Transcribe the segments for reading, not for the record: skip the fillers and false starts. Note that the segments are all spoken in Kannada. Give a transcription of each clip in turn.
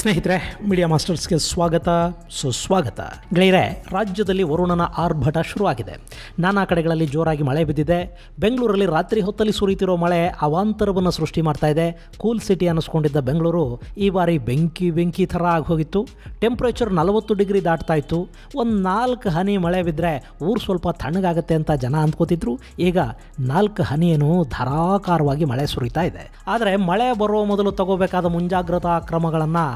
ಸ್ನೇಹಿತರೆ, ಮೀಡಿಯಾ ಮಾಸ್ಟರ್ಸ್ಗೆ ಸ್ವಾಗತ ಸುಸ್ವಾಗತ. ಗೆಳೆಯರೆ, ರಾಜ್ಯದಲ್ಲಿ ವರುಣನ ಆರ್ಭಟ ಶುರುವಾಗಿದೆ. ನಾನಾ ಕಡೆಗಳಲ್ಲಿ ಜೋರಾಗಿ ಮಳೆ ಬಿದ್ದಿದೆ. ಬೆಂಗಳೂರಲ್ಲಿ ರಾತ್ರಿ ಹೊತ್ತಲ್ಲಿ ಸುರಿತಿರೋ ಮಳೆ ಅವಾಂತರವನ್ನು ಸೃಷ್ಟಿ ಮಾಡ್ತಾ ಇದೆ. ಕೂಲ್ ಸಿಟಿ ಅನ್ನಿಸ್ಕೊಂಡಿದ್ದ ಬೆಂಗಳೂರು ಈ ಬಾರಿ ಬೆಂಕಿ ಥರ ಆಗೋಗಿತ್ತು. ಟೆಂಪ್ರೇಚರ್ 40 ಡಿಗ್ರಿ ದಾಟ್ತಾ ಇತ್ತು. ಒಂದು 4 ಹನಿ ಮಳೆ ಬಿದ್ದರೆ ಊರು ಸ್ವಲ್ಪ ತಣ್ಣಗಾಗತ್ತೆ ಅಂತ ಜನ ಅಂದ್ಕೋತಿದ್ರು. ಈಗ 4 ಹನಿ ಏನು ಧಾರಾಕಾರವಾಗಿ ಮಳೆ ಸುರಿತಾ ಇದೆ. ಆದರೆ ಮಳೆ ಬರೋ ಮೊದಲು ತಗೋಬೇಕಾದ ಮುಂಜಾಗ್ರತಾ ಕ್ರಮಗಳನ್ನು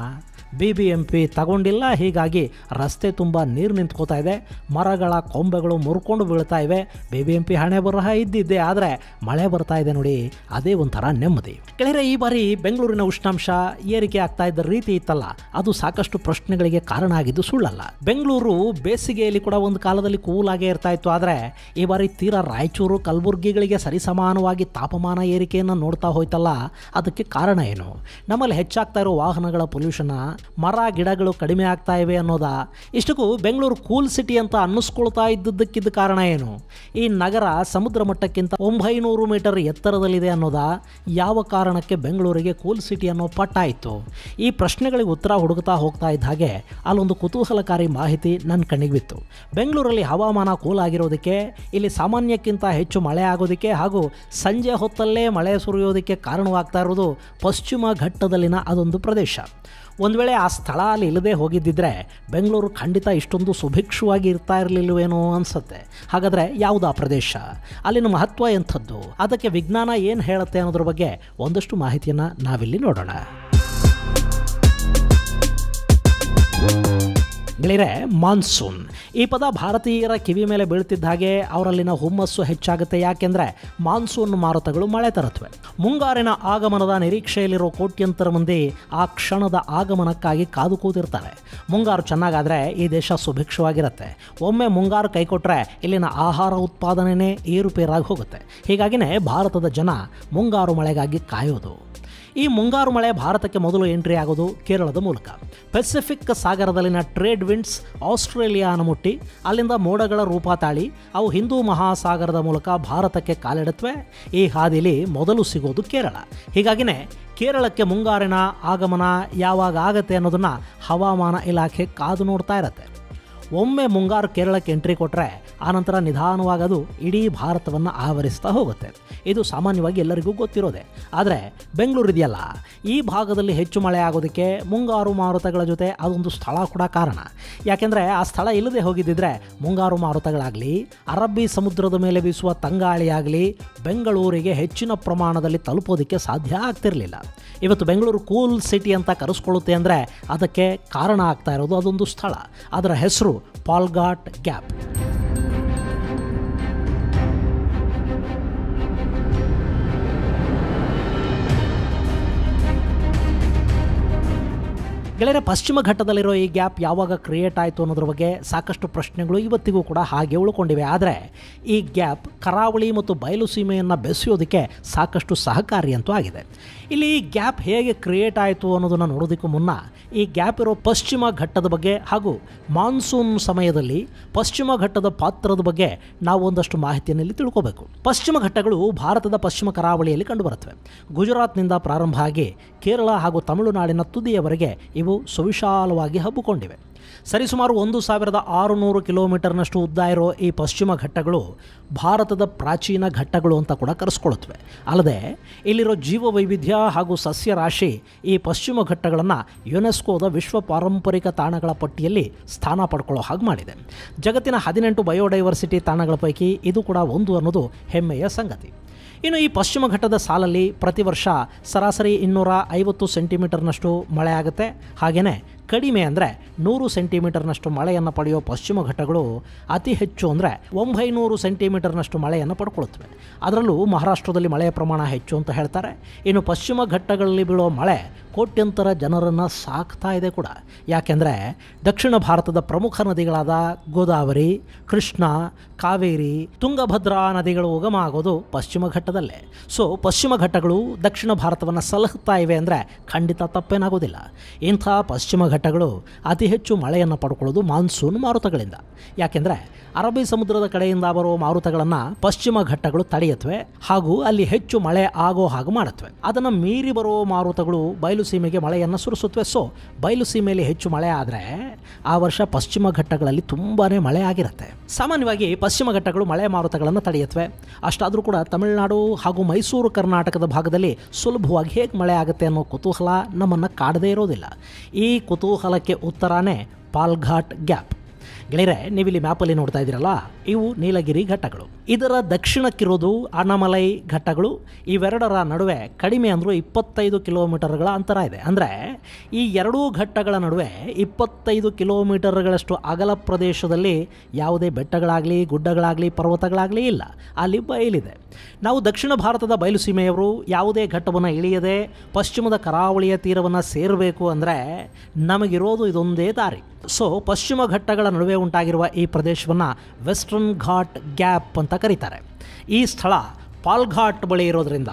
BBMP ತಗೊಂಡಿಲ್ಲ. ಹೀಗಾಗಿ ರಸ್ತೆ ತುಂಬ ನೀರು ನಿಂತ್ಕೋತಾ ಇದೆ. ಮರಗಳ ಕೊಂಬೆಗಳು ಮುರ್ಕೊಂಡು ಬೀಳ್ತಾ ಇವೆ. BBMP ಹಣೆ ಬರಹ ಇದ್ದಿದ್ದೆ, ಆದರೆ ಮಳೆ ಬರ್ತಾ ಇದೆ ನೋಡಿ, ಅದೇ ಒಂಥರ ನೆಮ್ಮದಿ. ಗೆಳೆಯರೆ, ಈ ಬಾರಿ ಬೆಂಗಳೂರಿನ ಉಷ್ಣಾಂಶ ಏರಿಕೆ ಆಗ್ತಾ ಇದ್ದ ರೀತಿ ಇತ್ತಲ್ಲ, ಅದು ಸಾಕಷ್ಟು ಪ್ರಶ್ನೆಗಳಿಗೆ ಕಾರಣ ಆಗಿದ್ದು ಸುಳ್ಳಲ್ಲ. ಬೆಂಗಳೂರು ಬೇಸಿಗೆಯಲ್ಲಿ ಕೂಡ ಒಂದು ಕಾಲದಲ್ಲಿ ಕೂಲಾಗೇ ಇರ್ತಾ ಇತ್ತು. ಆದರೆ ಈ ಬಾರಿ ತೀರಾ ರಾಯಚೂರು, ಕಲಬುರಗಿಗಳಿಗೆ ಸರಿಸಮಾನವಾಗಿ ತಾಪಮಾನ ಏರಿಕೆಯನ್ನು ನೋಡ್ತಾ ಹೋಯ್ತಲ್ಲ, ಅದಕ್ಕೆ ಕಾರಣ ಏನು? ನಮ್ಮಲ್ಲಿ ಹೆಚ್ಚಾಗ್ತಾ ಇರೋ ವಾಹನಗಳ ಪೊಲ್ಯೂಷನ್, ಮರ ಗಿಡಗಳು ಕಡಿಮೆ ಆಗ್ತಾ ಇವೆ ಅನ್ನೋದಾ? ಇಷ್ಟಕ್ಕೂ ಬೆಂಗಳೂರು ಕೂಲ್ ಸಿಟಿ ಅಂತ ಅನ್ನಿಸ್ಕೊಳ್ತಾ ಇದ್ದದ್ದಕ್ಕಿದ್ದ ಕಾರಣ ಏನು? ಈ ನಗರ ಸಮುದ್ರ ಮಟ್ಟಕ್ಕಿಂತ 900 ಮೀಟರ್ ಎತ್ತರದಲ್ಲಿದೆ ಅನ್ನೋದಾ? ಯಾವ ಕಾರಣಕ್ಕೆ ಬೆಂಗಳೂರಿಗೆ ಕೂಲ್ ಸಿಟಿ ಅನ್ನೋ ಪಟ್ಟ ಇತ್ತು? ಈ ಪ್ರಶ್ನೆಗಳಿಗೆ ಉತ್ತರ ಹುಡುಕ್ತಾ ಹೋಗ್ತಾ ಇದ್ದ ಹಾಗೆ ಅಲ್ಲೊಂದು ಕುತೂಹಲಕಾರಿ ಮಾಹಿತಿ ನನ್ನ ಕಣ್ಣಿಗೆ ಬಿತ್ತು. ಬೆಂಗಳೂರಲ್ಲಿ ಹವಾಮಾನ ಕೂಲ್ ಆಗಿರೋದಕ್ಕೆ, ಇಲ್ಲಿ ಸಾಮಾನ್ಯಕ್ಕಿಂತ ಹೆಚ್ಚು ಮಳೆ ಆಗೋದಕ್ಕೆ ಹಾಗೂ ಸಂಜೆ ಹೊತ್ತಲ್ಲೇ ಮಳೆ ಸುರಿಯೋದಕ್ಕೆ ಕಾರಣವಾಗ್ತಾ ಇರೋದು ಪಶ್ಚಿಮ ಘಟ್ಟದಲ್ಲಿನ ಅದೊಂದು ಪ್ರದೇಶ. ಒಂದು ವೇಳೆ ಆ ಸ್ಥಳ ಅಲ್ಲಿ ಇಲ್ಲದೆ ಹೋಗಿದ್ದಿದ್ರೆ ಬೆಂಗಳೂರು ಖಂಡಿತ ಇಷ್ಟೊಂದು ಸುಭಿಕ್ಷವಾಗಿ ಇರ್ತಾ ಇರಲಿಲ್ಲವೇನೋ ಅನಿಸುತ್ತೆ. ಹಾಗಾದರೆ ಯಾವುದು ಆ ಪ್ರದೇಶ? ಅಲ್ಲಿನ ಮಹತ್ವ ಎಂಥದ್ದು? ಅದಕ್ಕೆ ವಿಜ್ಞಾನ ಏನು ಹೇಳುತ್ತೆ ಅನ್ನೋದ್ರ ಬಗ್ಗೆ ಒಂದಷ್ಟು ಮಾಹಿತಿಯನ್ನು ನಾವಿಲ್ಲಿ ನೋಡೋಣ. ಗೆಳೆಯರೆ, ಮಾನ್ಸೂನ್ ಈ ಪದ ಭಾರತೀಯರ ಕಿವಿ ಮೇಲೆ ಬೀಳ್ತಿದ್ದ ಹಾಗೆ ಅವರಲ್ಲಿನ ಹುಮ್ಮಸ್ಸು ಹೆಚ್ಚಾಗುತ್ತೆ. ಯಾಕೆಂದರೆ ಮಾನ್ಸೂನ್ ಮಾರುತಗಳು ಮಳೆ ತರುತ್ತವೆ. ಮುಂಗಾರಿನ ಆಗಮನದ ನಿರೀಕ್ಷೆಯಲ್ಲಿರೋ ಕೋಟ್ಯಂತರ ಮಂದಿ ಆ ಕ್ಷಣದ ಆಗಮನಕ್ಕಾಗಿ ಕಾದು ಕೂತಿರ್ತಾರೆ. ಮುಂಗಾರು ಚೆನ್ನಾಗಾದರೆ ಈ ದೇಶ ಸುಭಿಕ್ಷವಾಗಿರುತ್ತೆ. ಒಮ್ಮೆ ಮುಂಗಾರು ಕೈಕೊಟ್ರೆ ಇಲ್ಲಿನ ಆಹಾರ ಉತ್ಪಾದನೆಯೇ ಏರುಪೇರಾಗಿ ಹೋಗುತ್ತೆ. ಹೀಗಾಗಿನೇ ಭಾರತದ ಜನ ಮುಂಗಾರು ಮಳೆಗಾಗಿ ಕಾಯೋದು. ಈ ಮುಂಗಾರು ಮಳೆ ಭಾರತಕ್ಕೆ ಮೊದಲು ಎಂಟ್ರಿ ಆಗೋದು ಕೇರಳದ ಮೂಲಕ. ಪೆಸಿಫಿಕ್ ಸಾಗರದಲ್ಲಿನ ಟ್ರೇಡ್ ವಿಂಡ್ಸ್ ಆಸ್ಟ್ರೇಲಿಯಾನ ಮುಟ್ಟಿ ಅಲ್ಲಿಂದ ಮೋಡಗಳ ರೂಪ ತಾಳಿ ಅವು ಹಿಂದೂ ಮಹಾಸಾಗರದ ಮೂಲಕ ಭಾರತಕ್ಕೆ ಕಾಲಿಡುತ್ತವೆ. ಈ ಹಾದಿಲಿ ಮೊದಲು ಸಿಗೋದು ಕೇರಳ. ಹೀಗಾಗಿನೇ ಕೇರಳಕ್ಕೆ ಮುಂಗಾರಿನ ಆಗಮನ ಯಾವಾಗ ಆಗತ್ತೆ ಅನ್ನೋದನ್ನು ಹವಾಮಾನ ಇಲಾಖೆ ಕಾದು ನೋಡ್ತಾ ಇರತ್ತೆ. ಒಮ್ಮೆ ಮುಂಗಾರು ಕೇರಳಕ್ಕೆ ಎಂಟ್ರಿ ಕೊಟ್ಟರೆ ಆನಂತರ ನಿಧಾನವಾಗದು ಇಡೀ ಭಾರತವನ್ನು ಆವರಿಸ್ತಾ ಹೋಗುತ್ತೆ. ಇದು ಸಾಮಾನ್ಯವಾಗಿ ಎಲ್ಲರಿಗೂ ಗೊತ್ತಿರೋದೆ. ಆದರೆ ಬೆಂಗಳೂರು ಇದೆಯಲ್ಲ, ಈ ಭಾಗದಲ್ಲಿ ಹೆಚ್ಚು ಮಳೆ ಆಗೋದಕ್ಕೆ ಮುಂಗಾರು ಮಾರುತಗಳ ಜೊತೆ ಅದೊಂದು ಸ್ಥಳ ಕೂಡ ಕಾರಣ. ಯಾಕೆಂದರೆ ಆ ಸ್ಥಳ ಇಲ್ಲದೆ ಹೋಗಿದ್ದಿದ್ರೆ ಮುಂಗಾರು ಮಾರುತಗಳಾಗಲಿ, ಅರಬ್ಬಿ ಸಮುದ್ರದ ಮೇಲೆ ಬೀಸುವ ತಂಗಾಳಿಯಾಗಲಿ ಬೆಂಗಳೂರಿಗೆ ಹೆಚ್ಚಿನ ಪ್ರಮಾಣದಲ್ಲಿ ತಲುಪೋದಕ್ಕೆ ಸಾಧ್ಯ ಆಗ್ತಿರಲಿಲ್ಲ. ಇವತ್ತು ಬೆಂಗಳೂರು ಕೂಲ್ ಸಿಟಿ ಅಂತ ಕರೆಸ್ಕೊಳ್ಳುತ್ತೆ ಅಂದರೆ ಅದಕ್ಕೆ ಕಾರಣ ಆಗ್ತಾ ಇರೋದು ಅದೊಂದು ಸ್ಥಳ. ಅದರ ಹೆಸರು ಪಾಲ್ಘಾಟ್ ಗ್ಯಾಪ್. ಗೆಳೆಯರೆ, ಪಶ್ಚಿಮ ಘಟ್ಟದಲ್ಲಿರೋ ಈ ಗ್ಯಾಪ್ ಯಾವಾಗ ಕ್ರಿಯೇಟ್ ಆಯಿತು ಅನ್ನೋದ್ರ ಬಗ್ಗೆ ಸಾಕಷ್ಟು ಪ್ರಶ್ನೆಗಳು ಇವತ್ತಿಗೂ ಕೂಡ ಹಾಗೆ ಉಳ್ಕೊಂಡಿವೆ. ಆದರೆ ಈ ಗ್ಯಾಪ್ ಕರಾವಳಿ ಮತ್ತು ಬಯಲು ಸೀಮೆಯನ್ನು ಬೆಸೆಯೋದಕ್ಕೆ ಸಾಕಷ್ಟು ಸಹಕಾರಿ ಅಂತೂ ಆಗಿದೆ. ಇಲ್ಲಿ ಈ ಗ್ಯಾಪ್ ಹೇಗೆ ಕ್ರಿಯೇಟ್ ಆಯಿತು ಅನ್ನೋದನ್ನು ನೋಡೋದಕ್ಕೂ ಮುನ್ನ ಈ ಗ್ಯಾಪ್ ಇರೋ ಪಶ್ಚಿಮ ಘಟ್ಟದ ಬಗ್ಗೆ ಹಾಗೂ ಮಾನ್ಸೂನ್ ಸಮಯದಲ್ಲಿ ಪಶ್ಚಿಮ ಘಟ್ಟದ ಪಾತ್ರದ ಬಗ್ಗೆ ನಾವು ಒಂದಷ್ಟು ಮಾಹಿತಿಯಲ್ಲಿ ತಿಳ್ಕೋಬೇಕು. ಪಶ್ಚಿಮ ಘಟ್ಟಗಳು ಭಾರತದ ಪಶ್ಚಿಮ ಕರಾವಳಿಯಲ್ಲಿ ಕಂಡುಬರುತ್ತವೆ. ಗುಜರಾತ್ನಿಂದ ಪ್ರಾರಂಭ ಆಗಿ ಕೇರಳ ಹಾಗೂ ತಮಿಳುನಾಡಿನ ತುದಿಯವರೆಗೆ ಇವು ಸುವಿಶಾಲವಾಗಿ ಹಬ್ಬಿಕೊಂಡಿವೆ. ಸರಿಸುಮಾರು 1600 ಕಿಲೋಮೀಟರ್ನಷ್ಟು ಉದ್ದ ಇರೋ ಈ ಪಶ್ಚಿಮ ಘಟ್ಟಗಳು ಭಾರತದ ಪ್ರಾಚೀನ ಘಟ್ಟಗಳು ಅಂತ ಕೂಡ ಕರೆಸ್ಕೊಳ್ಳುತ್ತವೆ. ಅಲ್ಲದೆ ಇಲ್ಲಿರೋ ಜೀವ ವೈವಿಧ್ಯ ಹಾಗೂ ಸಸ್ಯ ರಾಶಿ ಈ ಪಶ್ಚಿಮ ಘಟ್ಟಗಳನ್ನು ಯುನೆಸ್ಕೋದ ವಿಶ್ವ ಪಾರಂಪರಿಕ ತಾಣಗಳ ಪಟ್ಟಿಯಲ್ಲಿ ಸ್ಥಾನ ಪಡ್ಕೊಳ್ಳೋ ಹಾಗೆ ಮಾಡಿದೆ. ಜಗತ್ತಿನ 18 ಬಯೋಡೈವರ್ಸಿಟಿ ತಾಣಗಳ ಪೈಕಿ ಇದು ಕೂಡ ಒಂದು ಅನ್ನೋದು ಹೆಮ್ಮೆಯ ಸಂಗತಿ. ಇನ್ನು ಈ ಪಶ್ಚಿಮ ಘಟ್ಟದ ಸಾಲಲ್ಲಿ ಪ್ರತಿ ವರ್ಷ ಸರಾಸರಿ 250 ಸೆಂಟಿಮೀಟರ್ನಷ್ಟು ಮಳೆ ಆಗುತ್ತೆ. ಹಾಗೆಯೇ ಕಡಿಮೆ ಅಂದರೆ 100 ಸೆಂಟಿಮೀಟರ್ನಷ್ಟು ಮಳೆಯನ್ನು ಪಡೆಯೋ ಪಶ್ಚಿಮ ಘಟ್ಟಗಳು ಅತಿ ಹೆಚ್ಚು ಅಂದರೆ 900 ಸೆಂಟಿಮೀಟರ್ನಷ್ಟು ಮಳೆಯನ್ನು ಪಡ್ಕೊಳ್ತವೆ. ಅದರಲ್ಲೂ ಮಹಾರಾಷ್ಟ್ರದಲ್ಲಿ ಮಳೆಯ ಪ್ರಮಾಣ ಹೆಚ್ಚು ಅಂತ ಹೇಳ್ತಾರೆ. ಇನ್ನು ಪಶ್ಚಿಮ ಘಟ್ಟಗಳಲ್ಲಿ ಬೀಳೋ ಮಳೆ ಕೋಟ್ಯಂತರ ಜನರನ್ನು ಸಾಕ್ತಾ ಇದೆ ಕೂಡ. ಯಾಕೆಂದರೆ ದಕ್ಷಿಣ ಭಾರತದ ಪ್ರಮುಖ ನದಿಗಳಾದ ಗೋದಾವರಿ, ಕೃಷ್ಣ, ಕಾವೇರಿ, ತುಂಗಭದ್ರಾ ನದಿಗಳು ಉಗಮ ಆಗೋದು ಪಶ್ಚಿಮ ಘಟ್ಟದಲ್ಲೇ. ಸೊ ಪಶ್ಚಿಮ ಘಟ್ಟಗಳು ದಕ್ಷಿಣ ಭಾರತವನ್ನು ಸಲಹುತ್ತಾ ಇವೆ ಅಂದರೆ ಖಂಡಿತ ತಪ್ಪೇನಾಗೋದಿಲ್ಲ. ಇಂಥ ಪಶ್ಚಿಮ ಘಟ್ಟಗಳು ಅತಿ ಹೆಚ್ಚು ಮಳೆಯನ್ನು ಪಡ್ಕೊಳ್ಳೋದು ಮಾನ್ಸೂನ್ ಮಾರುತಗಳಿಂದ. ಯಾಕೆಂದರೆ ಅರಬ್ಬಿ ಸಮುದ್ರದ ಕಡೆಯಿಂದ ಬರುವ ಮಾರುತಗಳನ್ನು ಪಶ್ಚಿಮ ಘಟ್ಟಗಳು ತಡೆಯುತ್ತವೆ ಹಾಗೂ ಅಲ್ಲಿ ಹೆಚ್ಚು ಮಳೆ ಆಗೋ ಹಾಗೆ ಮಾಡುತ್ತವೆ. ಅದನ್ನು ಮೀರಿ ಬರುವ ಮಾರುತಗಳು ಬಯಲು ಸೀಮೆಗೆ ಮಳೆಯನ್ನು ಸುರಿಸುತ್ತವೆ. ಸೊ ಬಯಲು ಸೀಮೆಯಲ್ಲಿ ಹೆಚ್ಚು ಮಳೆ ಆದರೆ ಆ ವರ್ಷ ಪಶ್ಚಿಮ ಘಟ್ಟಗಳಲ್ಲಿ ತುಂಬಾ ಮಳೆ ಆಗಿರುತ್ತೆ. ಸಾಮಾನ್ಯವಾಗಿ ಪಶ್ಚಿಮ ಘಟ್ಟಗಳು ಮಳೆ ಮಾರುತಗಳನ್ನು ತಡೆಯುತ್ತವೆ. ಅಷ್ಟಾದರೂ ಕೂಡ ತಮಿಳುನಾಡು ಹಾಗೂ ಮೈಸೂರು ಕರ್ನಾಟಕದ ಭಾಗದಲ್ಲಿ ಸುಲಭವಾಗಿ ಹೇಗೆ ಮಳೆ ಆಗುತ್ತೆ ಅನ್ನೋ ಕುತೂಹಲ ನಮ್ಮನ್ನು ಕಾಡದೇ ಇರೋದಿಲ್ಲ. ಈ ಕುತೂಹಲಕ್ಕೆ ಉತ್ತರನೇ ಪಾಲ್ಘಾಟ್ ಗ್ಯಾಪ್. ಗೆಳೆಯರೆ, ನೀವಿಲ್ಲಿ ಮ್ಯಾಪಲ್ಲಿ ನೋಡ್ತಾ ಇದ್ದೀರಲ್ಲ, ಇವು ನೀಲಗಿರಿ ಘಟ್ಟಗಳು. ಇದರ ದಕ್ಷಿಣಕ್ಕಿರೋದು ಅಣ್ಣಾಮಲೈ ಘಟ್ಟಗಳು. ಇವೆರಡರ ನಡುವೆ ಕಡಿಮೆ ಅಂದರೂ 25 ಕಿಲೋಮೀಟರ್ಗಳ ಅಂತರ ಇದೆ. ಅಂದರೆ ಈ ಎರಡೂ ಘಟ್ಟಗಳ ನಡುವೆ 25 ಕಿಲೋಮೀಟರ್ಗಳಷ್ಟು ಅಗಲ ಪ್ರದೇಶದಲ್ಲಿ ಯಾವುದೇ ಬೆಟ್ಟಗಳಾಗಲಿ, ಗುಡ್ಡಗಳಾಗಲಿ, ಪರ್ವತಗಳಾಗಲಿ ಇಲ್ಲ. ಅಲ್ಲಿ ಬಯಲಿದೆ. ನಾವು ದಕ್ಷಿಣ ಭಾರತದ ಬಯಲು ಸೀಮೆಯವರು ಯಾವುದೇ ಘಟ್ಟವನ್ನು ಇಳಿಯದೆ ಪಶ್ಚಿಮದ ಕರಾವಳಿಯ ತೀರವನ್ನು ಸೇರಬೇಕು ಅಂದರೆ ನಮಗಿರೋದು ಇದೊಂದೇ ದಾರಿ. ಸೊ ಪಶ್ಚಿಮ ಘಟ್ಟಗಳ ನಡುವೆ ಉಂಟಾಗಿರುವ ಈ ಪ್ರದೇಶವನ್ನು ವೆಸ್ಟರ್ನ್ ಘಾಟ್ ಗ್ಯಾಪ್ ಅಂತ ಕರೀತಾರೆ. ಈ ಸ್ಥಳ ಪಾಲ್ಘಾಟ್ ಬಳಿ ಇರೋದರಿಂದ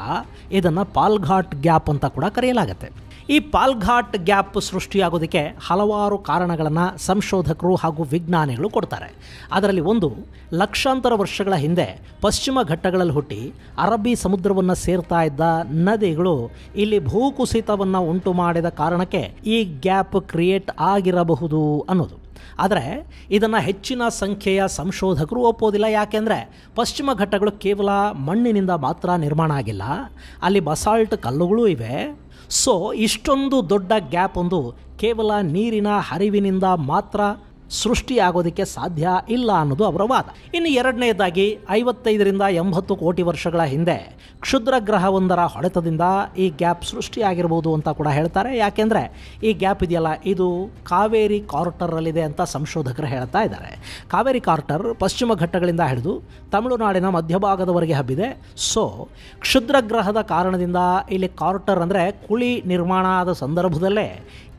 ಇದನ್ನು ಪಾಲ್ಘಾಟ್ ಗ್ಯಾಪ್ ಅಂತ ಕೂಡ ಕರೆಯಲಾಗುತ್ತೆ. ಈ ಪಾಲ್ಘಾಟ್ ಗ್ಯಾಪ್ ಸೃಷ್ಟಿಯಾಗೋದಕ್ಕೆ ಹಲವಾರು ಕಾರಣಗಳನ್ನು ಸಂಶೋಧಕರು ಹಾಗೂ ವಿಜ್ಞಾನಿಗಳು ಕೊಡ್ತಾರೆ. ಅದರಲ್ಲಿ ಒಂದು, ಲಕ್ಷಾಂತರ ವರ್ಷಗಳ ಹಿಂದೆ ಪಶ್ಚಿಮ ಘಟ್ಟಗಳಲ್ಲಿ ಹುಟ್ಟಿ ಅರಬ್ಬಿ ಸಮುದ್ರವನ್ನು ಸೇರ್ತಾ ಇದ್ದ ನದಿಗಳು ಇಲ್ಲಿ ಭೂಕುಸಿತವನ್ನು ಉಂಟು ಮಾಡಿದ ಕಾರಣಕ್ಕೆ ಈ ಗ್ಯಾಪ್ ಕ್ರಿಯೇಟ್ ಆಗಿರಬಹುದು ಅನ್ನೋದು. ಆದರೆ ಇದನ್ನು ಹೆಚ್ಚಿನ ಸಂಖ್ಯೆಯ ಸಂಶೋಧಕರು ಒಪ್ಪೋದಿಲ್ಲ. ಯಾಕೆಂದರೆ ಪಶ್ಚಿಮ ಘಟ್ಟಗಳು ಕೇವಲ ಮಣ್ಣಿನಿಂದ ಮಾತ್ರ ನಿರ್ಮಾಣ ಆಗಿಲ್ಲ, ಅಲ್ಲಿ ಬಸಾಲ್ಟ್ ಕಲ್ಲುಗಳೂ ಇವೆ. ಸೊ ಇಷ್ಟೊಂದು ದೊಡ್ಡ ಗ್ಯಾಪ್ ಒಂದು ಕೇವಲ ನೀರಿನ ಹರಿವಿನಿಂದ ಮಾತ್ರ ಸೃಷ್ಟಿಯಾಗೋದಕ್ಕೆ ಸಾಧ್ಯ ಇಲ್ಲ ಅನ್ನೋದು ಅವರ ವಾದ. ಇನ್ನು ಎರಡನೇದಾಗಿ 55ರಿಂದ 80 ಕೋಟಿ ವರ್ಷಗಳ ಹಿಂದೆ ಕ್ಷುದ್ರ ಗ್ರಹವೊಂದರ ಹೊಡೆತದಿಂದ ಈ ಗ್ಯಾಪ್ ಸೃಷ್ಟಿಯಾಗಿರ್ಬೋದು ಅಂತ ಕೂಡ ಹೇಳ್ತಾರೆ. ಯಾಕೆಂದರೆ ಈ ಗ್ಯಾಪ್ ಇದೆಯಲ್ಲ, ಇದು ಕಾವೇರಿ ಕಾರ್ಟರಲ್ಲಿದೆ ಅಂತ ಸಂಶೋಧಕರು ಹೇಳ್ತಾ ಇದ್ದಾರೆ. ಕಾವೇರಿ ಕಾರ್ಟರ್ ಪಶ್ಚಿಮ ಘಟ್ಟಗಳಿಂದ ಹಿಡಿದು ತಮಿಳುನಾಡಿನ ಮಧ್ಯಭಾಗದವರೆಗೆ ಹಬ್ಬಿದೆ. ಸೊ ಕ್ಷುದ್ರ ಗ್ರಹದ ಕಾರಣದಿಂದ ಇಲ್ಲಿ ಕಾರ್ಟರ್ ಅಂದರೆ ಕುಳಿ ನಿರ್ಮಾಣ ಆದ ಸಂದರ್ಭದಲ್ಲೇ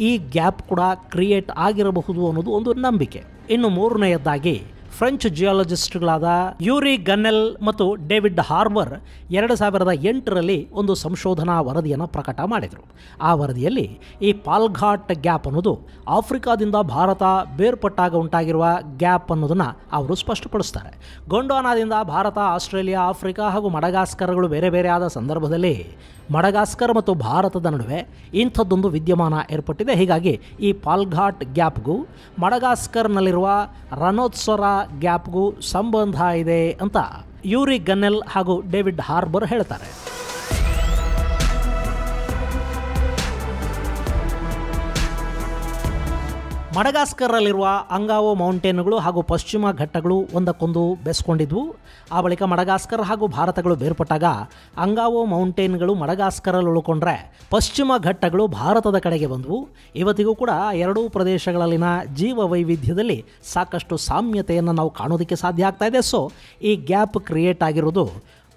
ಈ ಗ್ಯಾಪ್ ಕೂಡ ಕ್ರಿಯೇಟ್ ಆಗಿರಬಹುದು ಅನ್ನೋದು ಒಂದು ನಂಬಿಕೆ. ಇನ್ನು ಮೂರನೆಯದಾಗಿ ಫ್ರೆಂಚ್ ಜಿಯಾಲಜಿಸ್ಟ್ಗಳಾದ ಯೂರಿ ಗನ್ನೆಲ್ ಮತ್ತು ಡೇವಿಡ್ ಹಾರ್ಬರ್ 2008ರಲ್ಲಿ ಒಂದು ಸಂಶೋಧನಾ ವರದಿಯನ್ನು ಪ್ರಕಟ ಮಾಡಿದರು. ಆ ವರದಿಯಲ್ಲಿ ಈ ಪಾಲ್ಘಾಟ್ ಗ್ಯಾಪ್ ಅನ್ನೋದು ಆಫ್ರಿಕಾದಿಂದ ಭಾರತ ಬೇರ್ಪಟ್ಟಾಗ ಉಂಟಾಗಿರುವ ಗ್ಯಾಪ್ ಅನ್ನೋದನ್ನು ಅವರು ಸ್ಪಷ್ಟಪಡಿಸ್ತಾರೆ. ಗೊಂಡವಾನಾದಿಂದ ಭಾರತ, ಆಸ್ಟ್ರೇಲಿಯಾ, ಆಫ್ರಿಕಾ ಹಾಗೂ ಮಡಗಾಸ್ಕರ್ಗಳು ಬೇರೆ ಬೇರೆ ಆದ ಸಂದರ್ಭದಲ್ಲಿ ಮಡಗಾಸ್ಕರ್ ಮತ್ತು ಭಾರತದ ನಡುವೆ ಇಂಥದ್ದೊಂದು ವಿದ್ಯಮಾನ ಏರ್ಪಟ್ಟಿದೆ. ಹೀಗಾಗಿ ಈ ಪಾಲ್ಘಾಟ್ ಗ್ಯಾಪ್ಗೂ ಮಡಗಾಸ್ಕರ್ನಲ್ಲಿರುವ ರಣೋತ್ಸರ ಗ್ಯಾಪ್ಗೂ ಸಂಬಂಧ ಇದೆ ಅಂತ ಯೂರಿ ಗನ್ನೆಲ್ ಹಾಗೂ ಡೇವಿಡ್ ಹಾರ್ಬರ್ ಹೇಳ್ತಾರೆ. ಮಡಗಾಸ್ಕರ್ನಲ್ಲಿರುವ ಅಂಗಾವೋ ಮೌಂಟೇನ್ಗಳು ಹಾಗೂ ಪಶ್ಚಿಮ ಘಟ್ಟಗಳು ಒಂದಕ್ಕೊಂದು ಬೆಸ್ಕೊಂಡಿದ್ವು. ಆ ಬಳಿಕ ಮಡಗಾಸ್ಕರ್ ಹಾಗೂ ಭಾರತಗಳು ಬೇರ್ಪಟ್ಟಾಗ ಅಂಗಾವೋ ಮೌಂಟೇನ್ಗಳು ಮಡಗಾಸ್ಕರಲ್ಲಿ ಉಳ್ಕೊಂಡ್ರೆ ಪಶ್ಚಿಮ ಘಟ್ಟಗಳು ಭಾರತದ ಕಡೆಗೆ ಬಂದವು. ಇವತ್ತಿಗೂ ಕೂಡ ಎರಡೂ ಪ್ರದೇಶಗಳಲ್ಲಿನ ಜೀವ ವೈವಿಧ್ಯದಲ್ಲಿ ಸಾಕಷ್ಟು ಸಾಮ್ಯತೆಯನ್ನು ನಾವು ಕಾಣೋದಕ್ಕೆ ಸಾಧ್ಯ ಆಗ್ತಾ ಇದೆ. ಸೊ ಈ ಗ್ಯಾಪ್ ಕ್ರಿಯೇಟ್ ಆಗಿರೋದು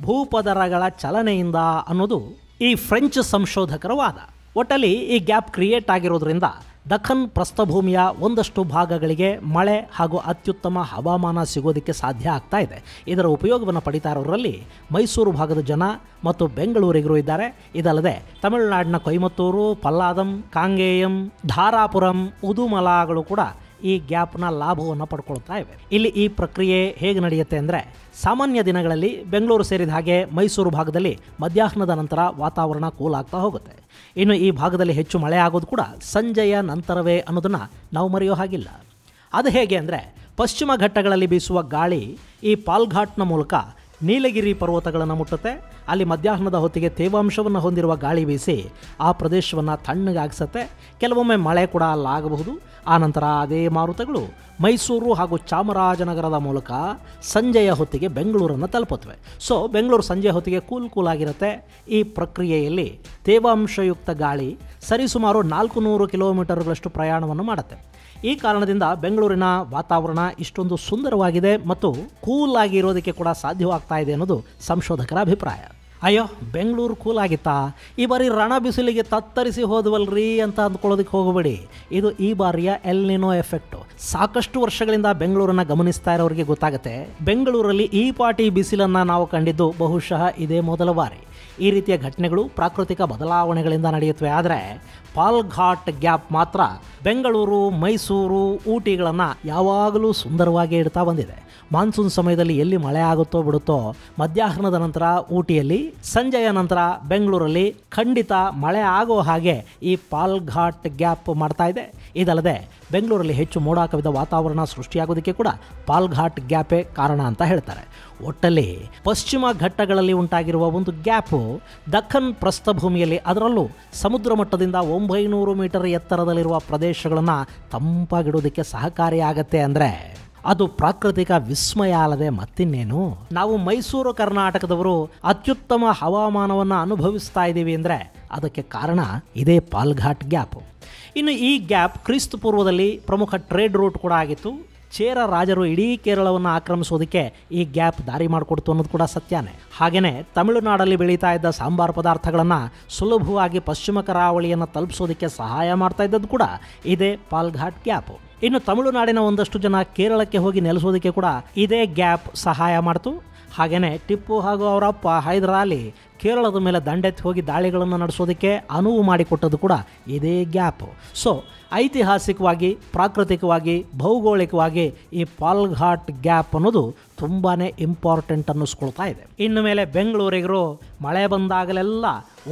ಭೂಪದರಗಳ ಚಲನೆಯಿಂದ ಅನ್ನೋದು ಈ ಫ್ರೆಂಚ್ ಸಂಶೋಧಕರ ವಾದ. ಒಟ್ಟಲ್ಲಿ ಈ ಗ್ಯಾಪ್ ಕ್ರಿಯೇಟ್ ಆಗಿರೋದ್ರಿಂದ ದಖನ್ ಪ್ರಸ್ಥಭೂಮಿಯ ಒಂದಷ್ಟು ಭಾಗಗಳಿಗೆ ಮಳೆ ಹಾಗೂ ಅತ್ಯುತ್ತಮ ಹವಾಮಾನ ಸಿಗೋದಕ್ಕೆ ಸಾಧ್ಯ ಆಗ್ತಾ ಇದೆ. ಇದರ ಉಪಯೋಗವನ್ನು ಪಡಿತಾ ಇರೋರಲ್ಲಿ ಮೈಸೂರು ಭಾಗದ ಜನ ಮತ್ತು ಬೆಂಗಳೂರಿಗರು ಇದ್ದಾರೆ. ಇದಲ್ಲದೆ ತಮಿಳುನಾಡಿನ ಕೊಯಮತ್ತೂರು, ಪಲ್ಲಾದಂ, ಕಾಂಗೇಯಂ, ಧಾರಾಪುರಂ, ಉದುಮಲಾಗಳು ಕೂಡ ಈ ಗ್ಯಾಪ್ನ ಲಾಭವನ್ನು ಪಡ್ಕೊಳ್ತಾ ಇವೆ. ಇಲ್ಲಿ ಈ ಪ್ರಕ್ರಿಯೆ ಹೇಗೆ ನಡೆಯುತ್ತೆ ಅಂದರೆ, ಸಾಮಾನ್ಯ ದಿನಗಳಲ್ಲಿ ಬೆಂಗಳೂರು ಸೇರಿದ ಹಾಗೆ ಮೈಸೂರು ಭಾಗದಲ್ಲಿ ಮಧ್ಯಾಹ್ನದ ನಂತರ ವಾತಾವರಣ ಕೂಲ್ ಆಗ್ತಾ ಹೋಗುತ್ತೆ. ಇನ್ನು ಈ ಭಾಗದಲ್ಲಿ ಹೆಚ್ಚು ಮಳೆ ಆಗೋದು ಕೂಡ ಸಂಜೆಯ ನಂತರವೇ ಅನ್ನೋದನ್ನು ನಾವು ಮರೆಯೋ ಹಾಗಿಲ್ಲ. ಅದು ಹೇಗೆ ಅಂದರೆ, ಪಶ್ಚಿಮ ಘಟ್ಟಗಳಲ್ಲಿ ಬೀಸುವ ಗಾಳಿ ಈ ಪಾಲ್ಘಾಟ್ನ ಮೂಲಕ ನೀಲಗಿರಿ ಪರ್ವತಗಳನ್ನು ಮುಟ್ಟುತ್ತೆ. ಅಲ್ಲಿ ಮಧ್ಯಾಹ್ನದ ಹೊತ್ತಿಗೆ ತೇವಾಂಶವನ್ನು ಹೊಂದಿರುವ ಗಾಳಿ ಬೀಸಿ ಆ ಪ್ರದೇಶವನ್ನು ತಣ್ಣಗಾಗಿಸುತ್ತೆ. ಕೆಲವೊಮ್ಮೆ ಮಳೆ ಕೂಡ ಅಲ್ಲಾಗಬಹುದು. ಆನಂತರ ಅದೇ ಮಾರುತಗಳು ಮೈಸೂರು ಹಾಗೂ ಚಾಮರಾಜನಗರದ ಮೂಲಕ ಸಂಜೆಯ ಹೊತ್ತಿಗೆ ಬೆಂಗಳೂರನ್ನು ತಲುಪುತ್ತವೆ. ಸೊ ಬೆಂಗಳೂರು ಸಂಜೆ ಹೊತ್ತಿಗೆ ಕೂಲ್ ಆಗಿರುತ್ತೆ. ಈ ಪ್ರಕ್ರಿಯೆಯಲ್ಲಿ ತೇವಾಂಶಯುಕ್ತ ಗಾಳಿ ಸರಿಸುಮಾರು 400 ಕಿಲೋಮೀಟರ್ಗಳಷ್ಟು ಪ್ರಯಾಣವನ್ನು ಮಾಡುತ್ತೆ. ಈ ಕಾರಣದಿಂದ ಬೆಂಗಳೂರಿನ ವಾತಾವರಣ ಇಷ್ಟೊಂದು ಸುಂದರವಾಗಿದೆ ಮತ್ತು ಕೂಲ್ ಆಗಿ ಇರೋದಕ್ಕೆ ಕೂಡ ಸಾಧ್ಯವಾಗ್ತಾ ಇದೆ ಅನ್ನೋದು ಸಂಶೋಧಕರ ಅಭಿಪ್ರಾಯ. ಅಯ್ಯೋ, ಬೆಂಗಳೂರು ಕೂಲ್ ಆಗಿತ್ತಾ, ಈ ಬಾರಿ ರಣ ಬಿಸಿಲಿಗೆ ತತ್ತರಿಸಿ ಹೋದವಲ್ರಿ ಅಂತ ಅಂದ್ಕೊಳ್ಳೋದಕ್ಕೆ ಹೋಗಬೇಡಿ. ಇದು ಈ ಬಾರಿಯ ಎಲ್ ನಿನೋ ಎಫೆಕ್ಟು. ಸಾಕಷ್ಟು ವರ್ಷಗಳಿಂದ ಬೆಂಗಳೂರನ್ನು ಗಮನಿಸ್ತಾ ಇರೋರಿಗೆ ಗೊತ್ತಾಗುತ್ತೆ, ಬೆಂಗಳೂರಲ್ಲಿ ಈ ಪಾಟಿ ಬಿಸಿಲನ್ನು ನಾವು ಕಂಡಿದ್ದು ಬಹುಶಃ ಇದೇ ಮೊದಲ ಬಾರಿ. ಈ ರೀತಿಯ ಘಟನೆಗಳು ಪ್ರಾಕೃತಿಕ ಬದಲಾವಣೆಗಳಿಂದ ನಡೆಯುತ್ತವೆ. ಆದರೆ ಪಾಲ್ಘಾಟ್ ಗ್ಯಾಪ್ ಮಾತ್ರ ಬೆಂಗಳೂರು, ಮೈಸೂರು, ಊಟಿಗಳನ್ನು ಯಾವಾಗಲೂ ಸುಂದರವಾಗಿ ಇಡ್ತಾ ಬಂದಿದೆ. ಮಾನ್ಸೂನ್ ಸಮಯದಲ್ಲಿ ಎಲ್ಲಿ ಮಳೆ ಆಗುತ್ತೋ ಬಿಡುತ್ತೋ, ಮಧ್ಯಾಹ್ನದ ನಂತರ ಊಟಿಯಲ್ಲಿ, ಸಂಜೆಯ ನಂತರ ಬೆಂಗಳೂರಲ್ಲಿ ಖಂಡಿತ ಮಳೆ ಆಗೋ ಹಾಗೆ ಈ ಪಾಲ್ಘಾಟ್ ಗ್ಯಾಪ್ ಮಾಡ್ತಾ ಇದೆ. ಇದಲ್ಲದೆ ಬೆಂಗಳೂರಲ್ಲಿ ಹೆಚ್ಚು ಮೋಡ ಕವಿದ ವಾತಾವರಣ ಸೃಷ್ಟಿಯಾಗೋದಕ್ಕೆ ಕೂಡ ಪಾಲ್ಘಾಟ್ ಗ್ಯಾಪೇ ಕಾರಣ ಅಂತ ಹೇಳ್ತಾರೆ. ಒಟ್ಟಲ್ಲಿ ಪಶ್ಚಿಮ ಘಟ್ಟಗಳಲ್ಲಿ ಉಂಟಾಗಿರುವ ಒಂದು ಗ್ಯಾಪು ದಕ್ಕನ್ ಪ್ರಸ್ಥಭೂಮಿಯಲ್ಲಿ, ಅದರಲ್ಲೂ ಸಮುದ್ರ ಮಟ್ಟದಿಂದ 900 ಮೀಟರ್ ಎತ್ತರದಲ್ಲಿರುವ ಪ್ರದೇಶಗಳನ್ನು ತಂಪಾಗಿಡೋದಕ್ಕೆ ಸಹಕಾರಿಯಾಗತ್ತೆ. ಅಂದರೆ ಅದು ಪ್ರಾಕೃತಿಕ ವಿಸ್ಮಯ ಅಲ್ಲದೆ ಮತ್ತಿನ್ನೇನು. ನಾವು ಮೈಸೂರು ಕರ್ನಾಟಕದವರು ಅತ್ಯುತ್ತಮ ಹವಾಮಾನವನ್ನು ಅನುಭವಿಸ್ತಾ ಇದ್ದೀವಿ ಅಂದರೆ ಅದಕ್ಕೆ ಕಾರಣ ಇದೇ ಪಾಲ್ಘಾಟ್ ಗ್ಯಾಪು. ಇನ್ನು ಈ ಗ್ಯಾಪ್ ಕ್ರಿಸ್ತ ಪೂರ್ವದಲ್ಲಿ ಪ್ರಮುಖ ಟ್ರೇಡ್ ರೂಟ್ ಕೂಡ ಆಗಿತ್ತು. ಚೇರ ರಾಜರು ಇಡೀ ಕೇರಳವನ್ನು ಆಕ್ರಮಿಸೋದಕ್ಕೆ ಈ ಗ್ಯಾಪ್ ದಾರಿ ಮಾಡಿಕೊಡ್ತು ಅನ್ನೋದು ಕೂಡ ಸತ್ಯನೇ. ಹಾಗೆಯೇ ತಮಿಳುನಾಡಲ್ಲಿ ಬೆಳೀತಾ ಇದ್ದ ಸಾಂಬಾರು ಪದಾರ್ಥಗಳನ್ನು ಸುಲಭವಾಗಿ ಪಶ್ಚಿಮ ಕರಾವಳಿಯನ್ನು ತಲುಪಿಸೋದಕ್ಕೆ ಸಹಾಯ ಮಾಡ್ತಾ ಇದ್ದದ್ದು ಕೂಡ ಇದೇ ಪಾಲ್ಘಾಟ್ ಗ್ಯಾಪು. ಇನ್ನು ತಮಿಳುನಾಡಿನ ಒಂದಷ್ಟು ಜನ ಕೇರಳಕ್ಕೆ ಹೋಗಿ ನೆಲೆಸೋದಕ್ಕೆ ಕೂಡ ಇದೇ ಗ್ಯಾಪ್ ಸಹಾಯ ಮಾಡ್ತು. ಹಾಗೆಯೇ ಟಿಪ್ಪು ಹಾಗೂ ಅವರಪ್ಪ ಹೈದರ್ ಅಲಿ ಕೇರಳದ ಮೇಲೆ ದಂಡೆತ್ತಿ ಹೋಗಿ ದಾಳಿಗಳನ್ನು ನಡೆಸೋದಕ್ಕೆ ಅನುವು ಮಾಡಿಕೊಟ್ಟದ್ದು ಕೂಡ ಇದೇ ಗ್ಯಾಪು. ಸೊ ಐತಿಹಾಸಿಕವಾಗಿ, ಪ್ರಾಕೃತಿಕವಾಗಿ, ಭೌಗೋಳಿಕವಾಗಿ ಈ ಪಾಲ್ಘಾಟ್ ಗ್ಯಾಪ್ ಅನ್ನೋದು ತುಂಬಾ ಇಂಪಾರ್ಟೆಂಟ್ ಅನ್ನಿಸ್ಕೊಳ್ತಾ ಇದೆ. ಇನ್ನು ಮೇಲೆ ಬೆಂಗಳೂರಿಗರು ಮಳೆ ಬಂದಾಗಲೆಲ್ಲ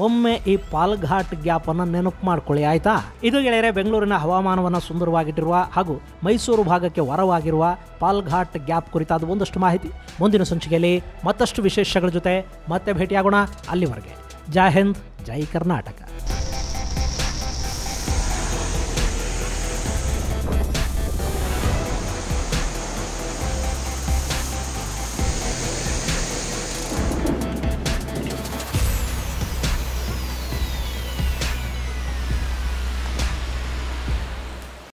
ಒಮ್ಮೆ ಈ ಪಾಲ್ಘಾಟ್ ಗ್ಯಾಪನ್ನು ನೆನಪು ಮಾಡ್ಕೊಳ್ಳಿ, ಆಯಿತಾ? ಇದು ಗೆಳೆಯರೆ ಬೆಂಗಳೂರಿನ ಹವಾಮಾನವನ್ನು ಸುಂದರವಾಗಿಟ್ಟಿರುವ ಹಾಗೂ ಮೈಸೂರು ಭಾಗಕ್ಕೆ ವರವಾಗಿರುವ ಪಾಲ್ಘಾಟ್ ಗ್ಯಾಪ್ ಕುರಿತಾದ ಒಂದಷ್ಟು ಮಾಹಿತಿ. ಮುಂದಿನ ಸಂಚಿಕೆಯಲ್ಲಿ ಮತ್ತಷ್ಟು ವಿಶೇಷಗಳ ಜೊತೆ ಮತ್ತೆ ಭೇಟಿಯಾಗೋಣ. ಅಲ್ಲಿವರೆಗೆ ಜೈ ಹಿಂದ್, ಜೈ ಕರ್ನಾಟಕ.